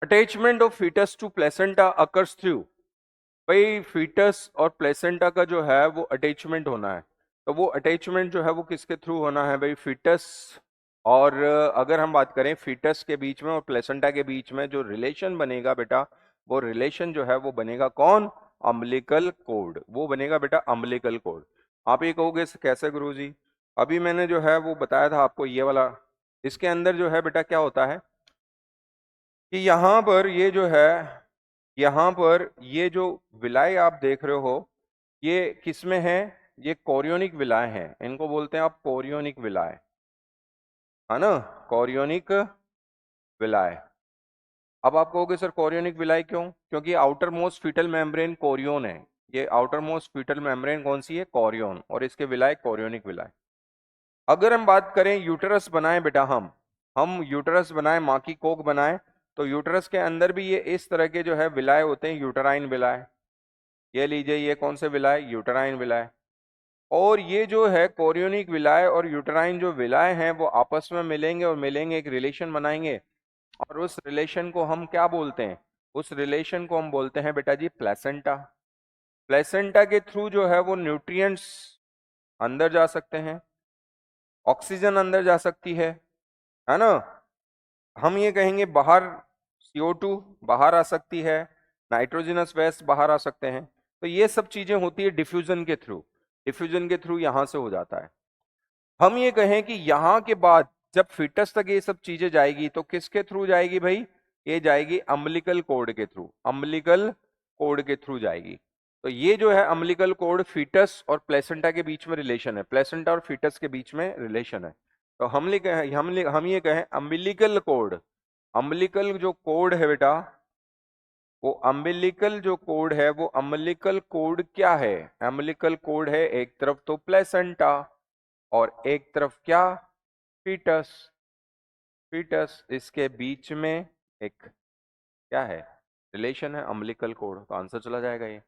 Attachment of foetus to placenta occurs through. भाई foetus और placenta का जो है वो अटैचमेंट होना है, तो वो अटैचमेंट जो है वो किसके थ्रू होना है भाई? फीटस और अगर हम बात करें फीटस के बीच में और प्लेसेंटा के बीच में जो रिलेशन बनेगा बेटा, वो रिलेशन जो है वो बनेगा कौन? Umbilical cord. वो बनेगा बेटा अम्बिलिकल कोड। आप ये कहोगे कैसे गुरुजी? अभी मैंने जो है वो बताया था आपको ये वाला। इसके अंदर जो है बेटा क्या होता है कि यहाँ पर ये जो है, यहाँ पर ये जो विलाय आप देख रहे हो ये किसमें है? ये कोरियोनिक विलाय है, इनको बोलते हैं आप कोरियोनिक विलाय, है ना? Chorionic villi. अब आप कहोगे सर कोरियोनिक विलाय क्यों? क्योंकि outermost foetal membrane chorion है। ये आउटर मोस्ट फीटल मेम्ब्रेन कौन सी है? कोरियोन। और इसके विलाय कोरियोनिक विलाय। अगर हम बात करें यूटेरस बनाए बेटा, हम यूटेरस बनाए, माँ की कोख बनाए, तो यूटेरस के अंदर भी ये इस तरह के जो है विलाय होते हैं, यूटेराइन विलाय। ये लीजिए, ये कौन से विलाय? यूटेराइन विलाय। और ये जो है कोरियोनिक विलाय और यूटेराइन जो विलाय हैं वो आपस में मिलेंगे और मिलेंगे एक रिलेशन बनाएंगे, और उस रिलेशन को हम क्या बोलते हैं? उस रिलेशन को हम बोलते हैं बेटा जी प्लेसेंटा। प्लेसेंटा के थ्रू जो है वो न्यूट्रिएंट्स अंदर जा सकते हैं, ऑक्सीजन अंदर जा सकती है ना? हम ये कहेंगे बाहर CO2 बाहर आ सकती है, नाइट्रोजनस वेस्ट बाहर आ सकते हैं। तो ये सब चीजें होती है डिफ्यूजन के थ्रू। डिफ्यूजन के थ्रू यहां से हो जाता है। हम ये कहें कि यहां के बाद जब फीटस तक ये सब चीजें जाएगी तो किसके थ्रू जाएगी भाई? ये जाएगी अम्बिलिकल कोड के थ्रू। अम्बिलिकल कोड के थ्रू जाएगी। तो ये जो है अम्बिलिकल कोड फीटस और प्लेसेंटा के बीच में रिलेशन है, प्लेसेंटा और फीटस के बीच में रिलेशन है। तो हम ये कहें अम्बिलिकल कोड। अम्बिलिकल जो कोड है बेटा, वो अम्बिलिकल जो कोड है, वो अम्बिलिकल कोड क्या है? अम्बिलिकल कोड है एक तरफ तो प्लेसेंटा और एक तरफ क्या? फीटस। फीटस, इसके बीच में एक क्या है? रिलेशन है, अम्बिलिकल कोड। तो आंसर चला जाएगा ये।